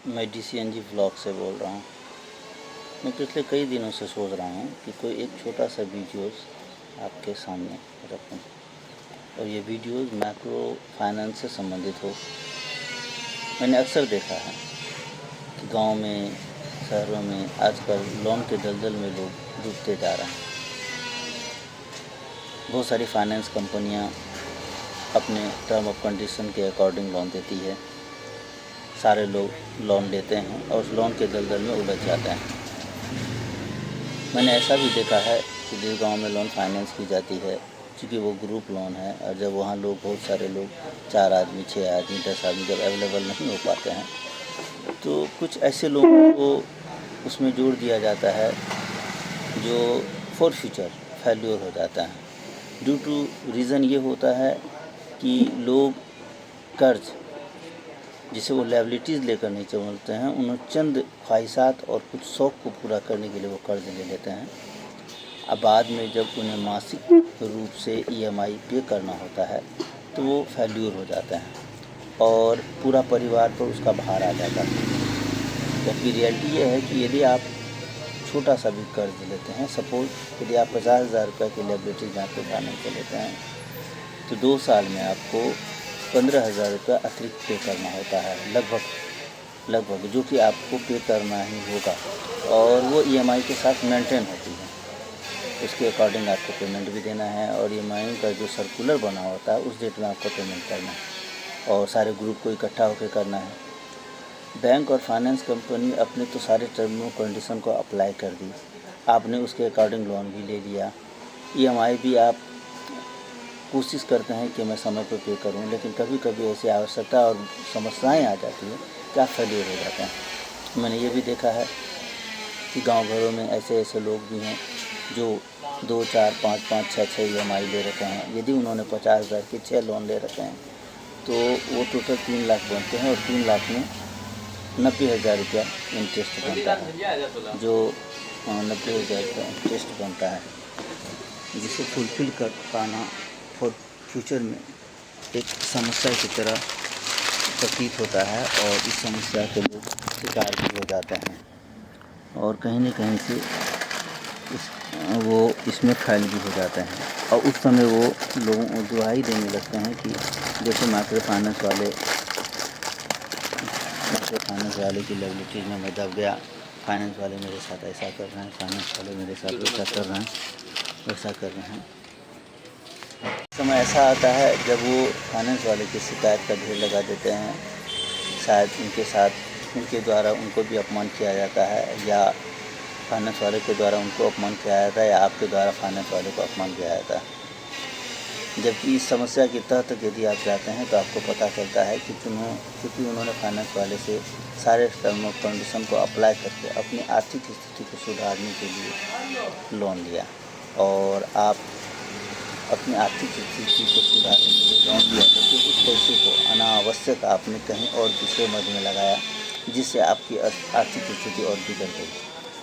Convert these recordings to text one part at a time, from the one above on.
मैं DCNG vlog से बोल रहा हूँ। मैं पिछले कई दिनों से सोच रहा हूँ कि कोई एक छोटा सा वीडियोस आपके सामने रखूँ और ये वीडियोस माइक्रो फाइनेंस से संबंधित हो। मैंने अक्सर देखा है कि गांव में, शहरों में आजकल लोन के दलदल में लोग डूबते जा रहे हैं। बहुत सारी फाइनेंस कंपनियाँ अपने टर्म ऑफ कंडीशन के अकॉर्डिंग लोन देती है। सारे लोग लोन लेते हैं और उस लोन के दलदल में उलझ जाते हैं। मैंने ऐसा भी देखा है कि जिस गांव में लोन फाइनेंस की जाती है, क्योंकि वो ग्रुप लोन है और जब वहाँ लोग, बहुत सारे लोग, 4 आदमी, 6 आदमी, 10 आदमी जब अवेलेबल नहीं हो पाते हैं तो कुछ ऐसे लोगों को उसमें जोड़ दिया जाता है जो फॉर फ्यूचर फेल्योर हो जाता है। ड्यू टू रीज़न ये होता है कि लोग कर्ज, जिसे वो लायबिलिटीज़ लेकर नहीं चलते हैं, उन्हें चंद ख्वाहिशात और कुछ शौक़ को पूरा करने के लिए वो कर्ज ले लेते हैं। अब बाद में जब उन्हें मासिक रूप से EMI पे करना होता है तो वो फेल्योर हो जाते हैं और पूरा परिवार पर उसका भार आ जाता है। जबकि रियलिटी ये है कि यदि आप छोटा सा भी कर्ज लेते हैं, सपोज यदि आप 50,000 रुपये की लायबिलिटीज़ यहाँ पे फाइनेंस से लेते हैं तो 2 साल में आपको 15,000 रुपये अतिरिक्त पे करना होता है, लगभग, जो कि आपको पे करना ही होगा और वो EMI के साथ मेंटेन होती है। उसके अकॉर्डिंग आपको पेमेंट भी देना है और EMI का जो सर्कुलर बना होता है उस डेट में आपको पेमेंट करना है और सारे ग्रुप को इकट्ठा होकर करना है। बैंक और फाइनेंस कंपनी अपने तो सारे टर्म और कंडीशन को अप्लाई कर दी, आपने उसके अकॉर्डिंग लोन भी ले लिया, EMI भी आप कोशिश करते हैं कि मैं समय पर पे करूं, लेकिन कभी कभी ऐसी आवश्यकता और समस्याएं आ जाती हैं कि आप फेलियर हो जाते हैं। मैंने ये भी देखा है कि गांव घरों में ऐसे लोग भी हैं जो 2, 4, 5, 5, 6 EMI ले रखे हैं। यदि उन्होंने 50,000 के 6 लोन ले रखे हैं तो वो टोटल 3 लाख बनते हैं और 3 लाख में 90,000 रुपया इंटरेस्ट बनता है, जो 90,000 रुपया इंटरेस्ट बनता है, जिसे फुलफ़िल कर पाना फॉर फ्यूचर में एक समस्या की तरह प्रतीत होता है और इस समस्या के लोग शिकार भी हो जाते हैं और कहीं न कहीं से वो इसमें फेल भी हो जाते हैं और उस समय वो लोगों को दुहाई देने लगते हैं कि जैसे माइक्रो फाइनेंस वाले की लायबिलिटीज़ में मैं दब गया, फाइनेंस वाले मेरे साथ ऐसा कर रहे हैं, फाइनेंस वाले मेरे साथ वैसा कर रहे हैं। समय ऐसा आता है जब वो फाइनेंस वाले की शिकायत का ढेर लगा देते हैं। शायद उनके द्वारा उनको भी अपमान किया जाता है या फाइनेंस वाले के द्वारा उनको अपमान किया जाता है या आपके द्वारा फाइनेंस वाले को अपमान किया जाता है। जबकि इस समस्या की तह तक यदि आप जाते हैं तो आपको पता चलता है कि क्योंकि उन्होंने फाइनेंस वाले से सारे टर्म और कंडीशन को अप्लाई करके अपनी आर्थिक स्थिति को सुधारने के लिए लोन लिया और आप अपनी आर्थिक स्थिति को सुधारने के लिए लोन लिया, लेकिन उस पैसे को अनावश्यक आपने कहीं और दूसरे मद में लगाया, जिससे आपकी आर्थिक स्थिति और बिगड़ गई,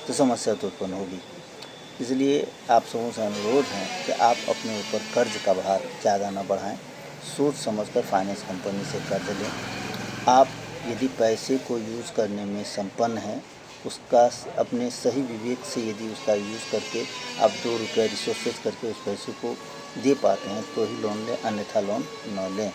तो समस्या तो उत्पन्न होगी। इसलिए आप सबों से अनुरोध है कि आप अपने ऊपर कर्ज का भार ज़्यादा न बढ़ाएं, सोच समझकर फाइनेंस कंपनी से कर्ज लें। आप यदि पैसे को यूज़ करने में संपन्न हैं, उसका अपने सही विवेक से यदि उसका यूज़ करके आप 2 रुपये रिसोर्सेज करके उस पैसे को दे पाते हैं तो ही लोन लें, अन्यथा लोन न लें।